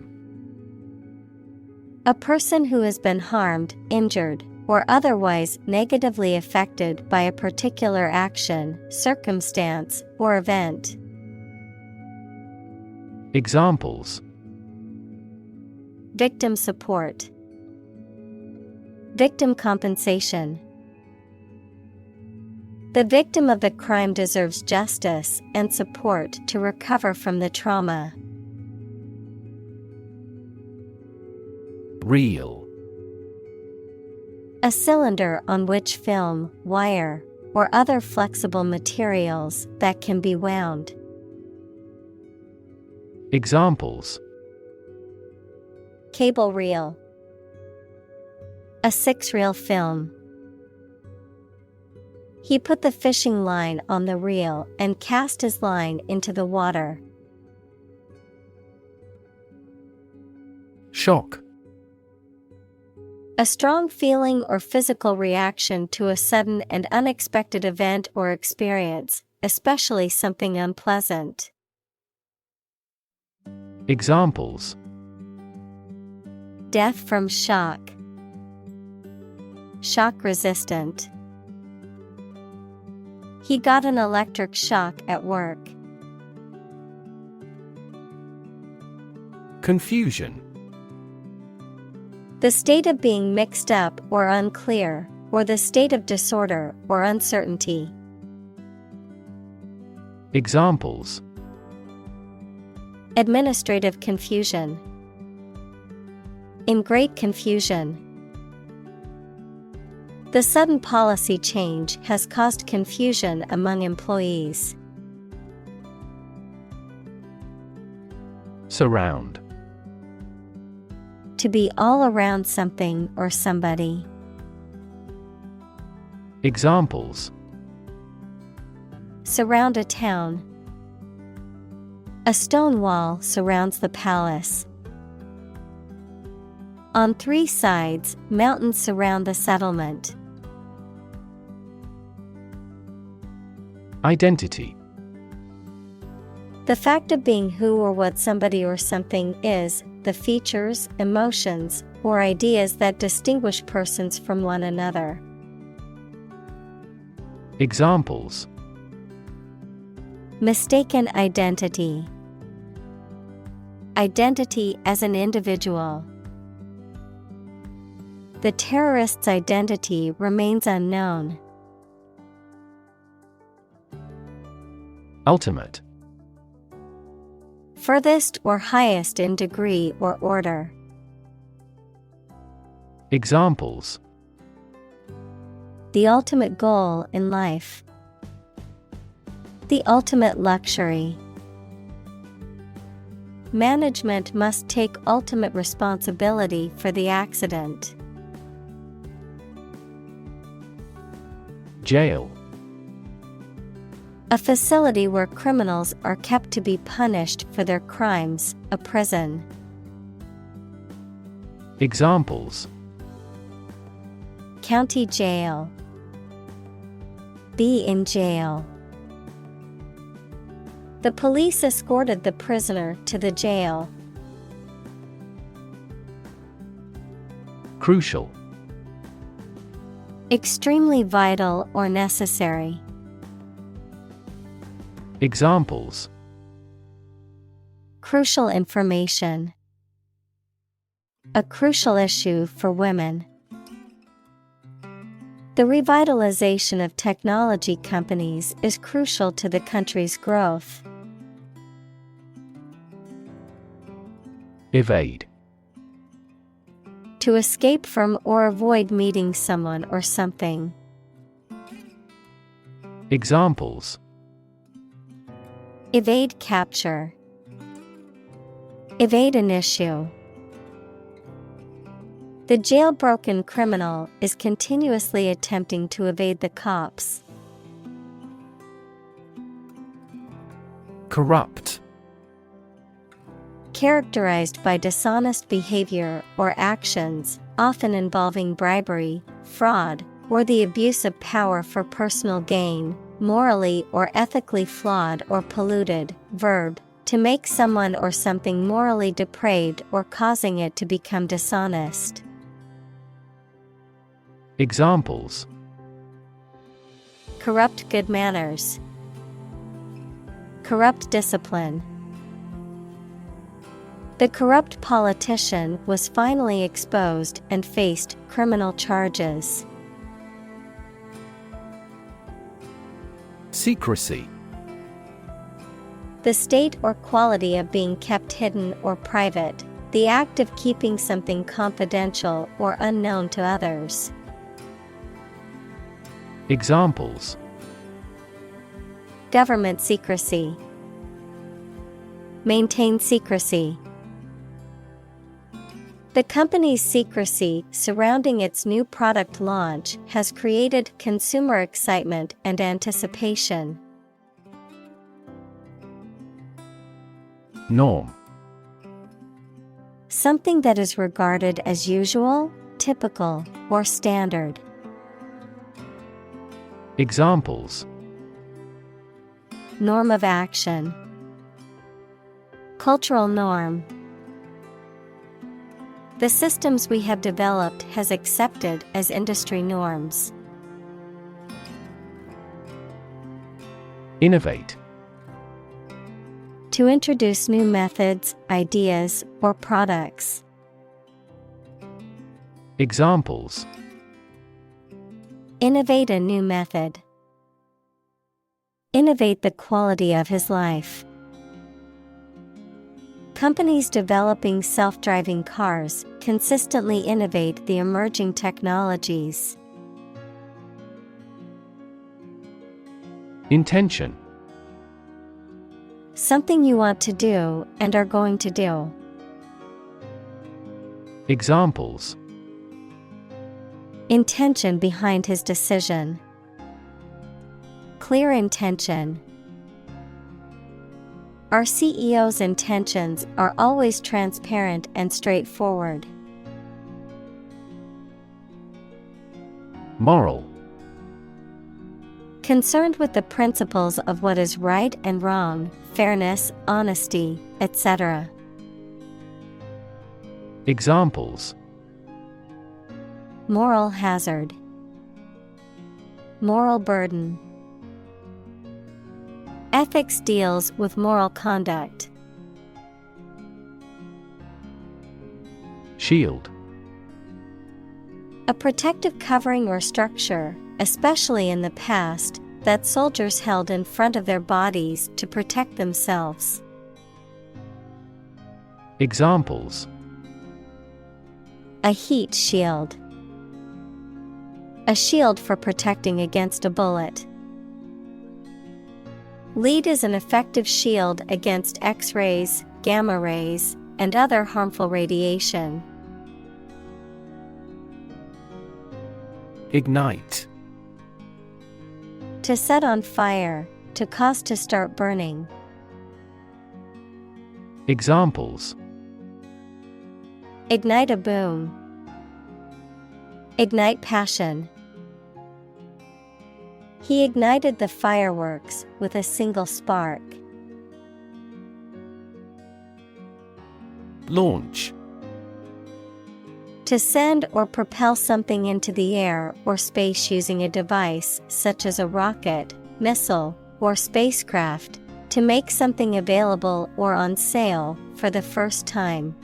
A person who has been harmed, injured, or otherwise negatively affected by a particular action, circumstance, or event. Examples: Victim support. Victim compensation. The victim of the crime deserves justice and support to recover from the trauma. Reel. A cylinder on which film, wire, or other flexible materials that can be wound. Examples: Cable reel. A 6-reel film. He put the fishing line on the reel and cast his line into the water. Shock. A strong feeling or physical reaction to a sudden and unexpected event or experience, especially something unpleasant. Examples: Death from shock. Shock resistant. He got an electric shock at work. Confusion. The state of being mixed up or unclear, or the state of disorder or uncertainty. Examples: Administrative confusion. In great confusion. The sudden policy change has caused confusion among employees. Surround. To be all around something or somebody. Examples: Surround a town. A stone wall surrounds the palace. On 3 sides, mountains surround the settlement. Identity. The fact of being who or what somebody or something is, the features, emotions, or ideas that distinguish persons from one another. Examples: Mistaken identity. Identity as an individual. The terrorist's identity remains unknown. Ultimate. Furthest or highest in degree or order. Examples: The ultimate goal in life. The ultimate luxury. Management must take ultimate responsibility for the accident. Jail. A facility where criminals are kept to be punished for their crimes, a prison. Examples: County jail. Be in jail. The police escorted the prisoner to the jail. Crucial. Extremely vital or necessary. Examples: Crucial information. A crucial issue for women. The revitalization of technology companies is crucial to the country's growth. Evade. To escape from or avoid meeting someone or something. Examples: Evade capture. Evade an issue. The jailbroken criminal is continuously attempting to evade the cops. Corrupt. Characterized by dishonest behavior or actions, often involving bribery, fraud, or the abuse of power for personal gain, morally or ethically flawed or polluted. Verb: to make someone or something morally depraved or causing it to become dishonest. Examples: Corrupt good manners. Corrupt discipline. The corrupt politician was finally exposed and faced criminal charges. Secrecy. The state or quality of being kept hidden or private, the act of keeping something confidential or unknown to others. Examples: Government secrecy. Maintain secrecy. The company's secrecy surrounding its new product launch has created consumer excitement and anticipation. Norm. Something that is regarded as usual, typical, or standard. Examples: Norm of action. Cultural norm. The systems we have developed has accepted as industry norms. Innovate. To introduce new methods, ideas, or products. Examples: Innovate a new method. Innovate the quality of his life. Companies developing self-driving cars consistently innovate the emerging technologies. Intention. Something you want to do and are going to do. Examples: Intention behind his decision. Clear intention. Our CEO's intentions are always transparent and straightforward. Moral. Concerned with the principles of what is right and wrong, fairness, honesty, etc. Examples: Moral hazard. Moral burden. Ethics deals with moral conduct. Shield. A protective covering or structure, especially in the past, that soldiers held in front of their bodies to protect themselves. Examples: A heat shield. A shield for protecting against a bullet. Lead is an effective shield against X-rays, gamma rays, and other harmful radiation. Ignite. To set on fire, to cause to start burning. Examples: Ignite a boom. Ignite passion. He ignited the fireworks with a single spark. Launch. To send or propel something into the air or space using a device such as a rocket, missile, or spacecraft, to make something available or on sale for the first time.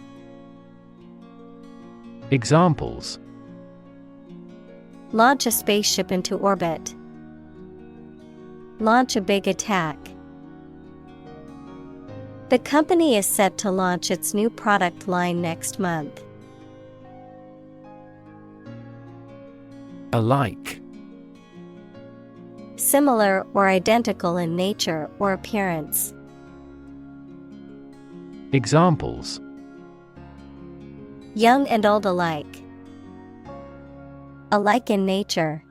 Examples: Launch a spaceship into orbit. Launch a big attack. The company is set to launch its new product line next month. Alike. Similar or identical in nature or appearance. Examples: Young and old alike. Alike in nature.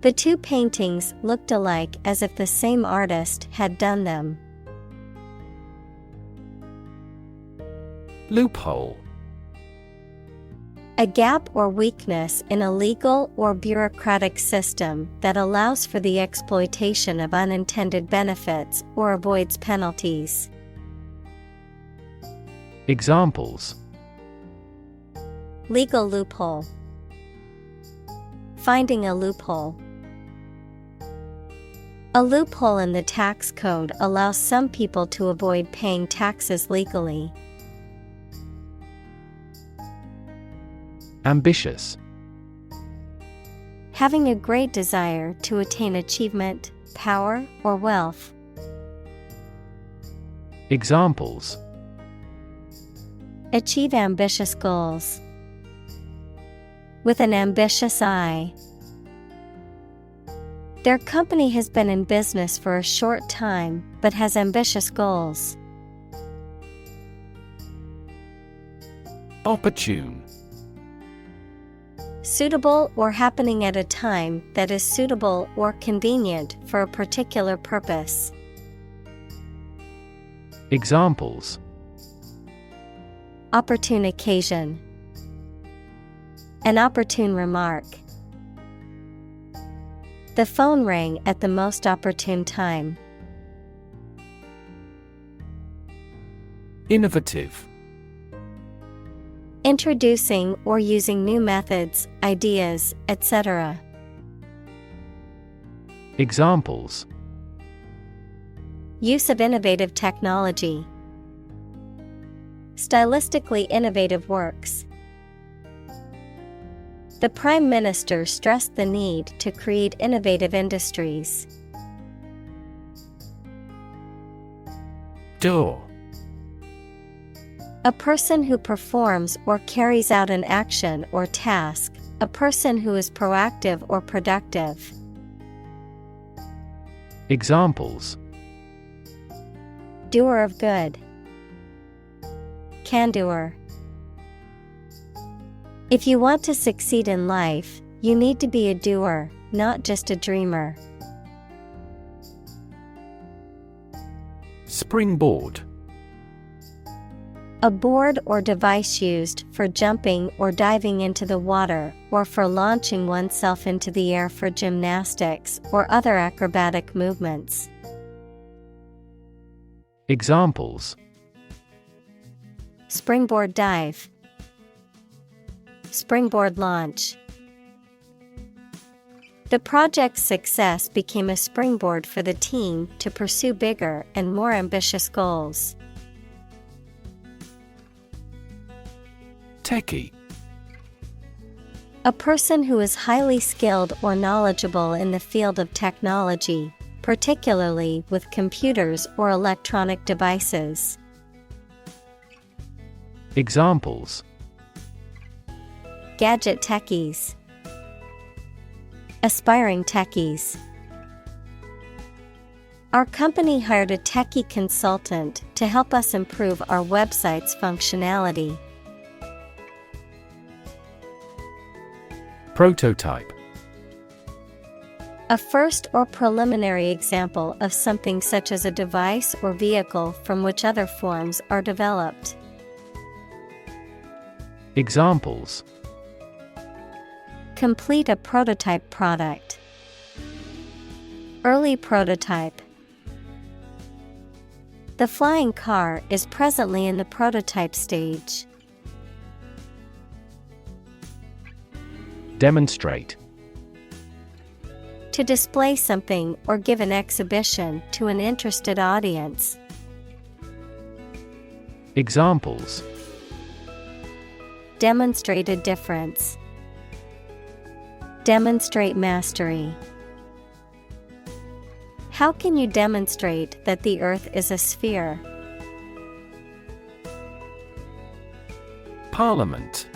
The two paintings looked alike as if the same artist had done them. Loophole. A gap or weakness in a legal or bureaucratic system that allows for the exploitation of unintended benefits or avoids penalties. Examples: Legal loophole. Finding a loophole. A loophole in the tax code allows some people to avoid paying taxes legally. Ambitious. Having a great desire to attain achievement, power, or wealth. Examples: Achieve ambitious goals. With an ambitious eye. Their company has been in business for a short time, but has ambitious goals. Opportune. Suitable or happening at a time that is suitable or convenient for a particular purpose. Examples: Opportune occasion. An opportune remark. The phone rang at the most opportune time. Innovative. Introducing or using new methods, ideas, etc. Examples: Use of innovative technology. Stylistically innovative works. The Prime Minister stressed the need to create innovative industries. Door. A person who performs or carries out an action or task, a person who is proactive or productive. Examples: Doer of good. Can-doer. If you want to succeed in life, you need to be a doer, not just a dreamer. Springboard. A board or device used for jumping or diving into the water or for launching oneself into the air for gymnastics or other acrobatic movements. Examples: Springboard dive. Springboard launch. The project's success became a springboard for the team to pursue bigger and more ambitious goals. Techie. A person who is highly skilled or knowledgeable in the field of technology, particularly with computers or electronic devices. Examples: Gadget techies. Aspiring techies. Our company hired a techie consultant to help us improve our website's functionality. Prototype. A first or preliminary example of something such as a device or vehicle from which other forms are developed. Examples: Complete a prototype product. Early prototype. The flying car is presently in the prototype stage. Demonstrate. To display something or give an exhibition to an interested audience. Examples: Demonstrate a difference. Demonstrate mastery. How can you demonstrate that the Earth is a sphere? Parliament.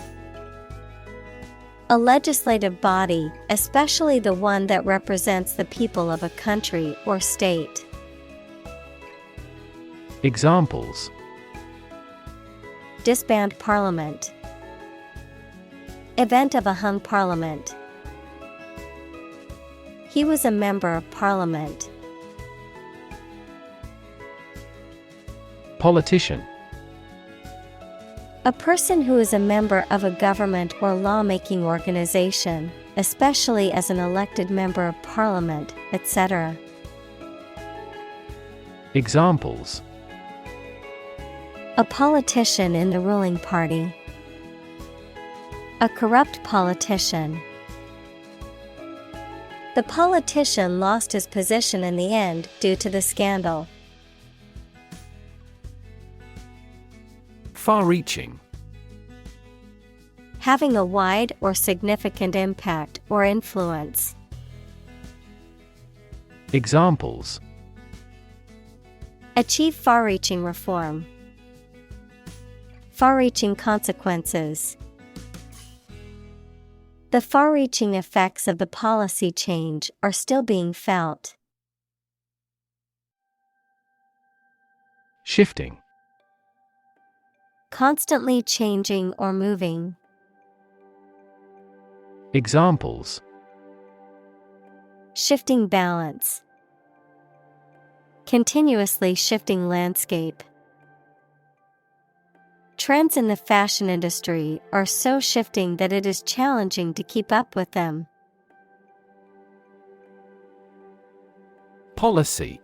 A legislative body, especially the one that represents the people of a country or state. Examples: Disband parliament. Event of a hung parliament. He was a member of parliament. Politician. A person who is a member of a government or lawmaking organization, especially as an elected member of parliament, etc. Examples: A politician in the ruling party. A corrupt politician. The politician lost his position in the end due to the scandal. Far-reaching. Having a wide or significant impact or influence. Examples: Achieve far-reaching reform. Far-reaching consequences. The far-reaching effects of the policy change are still being felt. Shifting. Constantly changing or moving. Examples: Shifting balance. Continuously shifting landscape. Trends in the fashion industry are so shifting that it is challenging to keep up with them. Policy.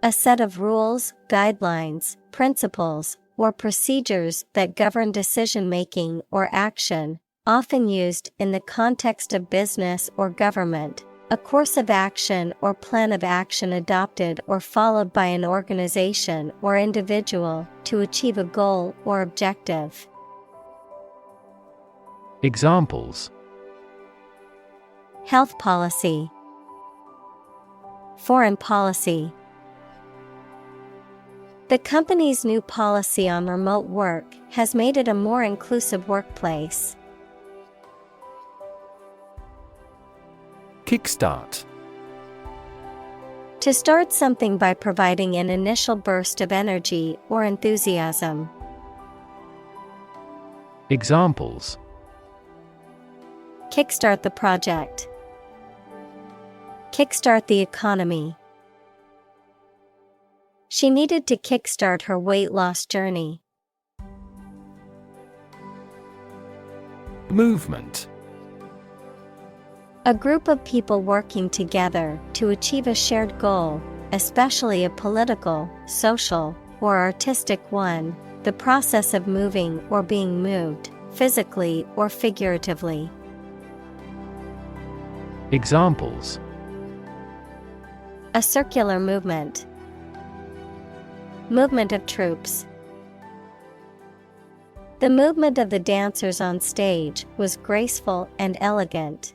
A set of rules, guidelines, principles, or procedures that govern decision-making or action, often used in the context of business or government. A course of action or plan of action adopted or followed by an organization or individual to achieve a goal or objective. Examples: Health policy. Foreign policy. The company's new policy on remote work has made it a more inclusive workplace. Kickstart. To start something by providing an initial burst of energy or enthusiasm. Examples: Kickstart the project. Kickstart the economy. She needed to kickstart her weight loss journey. Movement. A group of people working together to achieve a shared goal, especially a political, social, or artistic one, the process of moving or being moved, physically or figuratively. Examples: A circular movement. Movement of troops. The movement of the dancers on stage was graceful and elegant.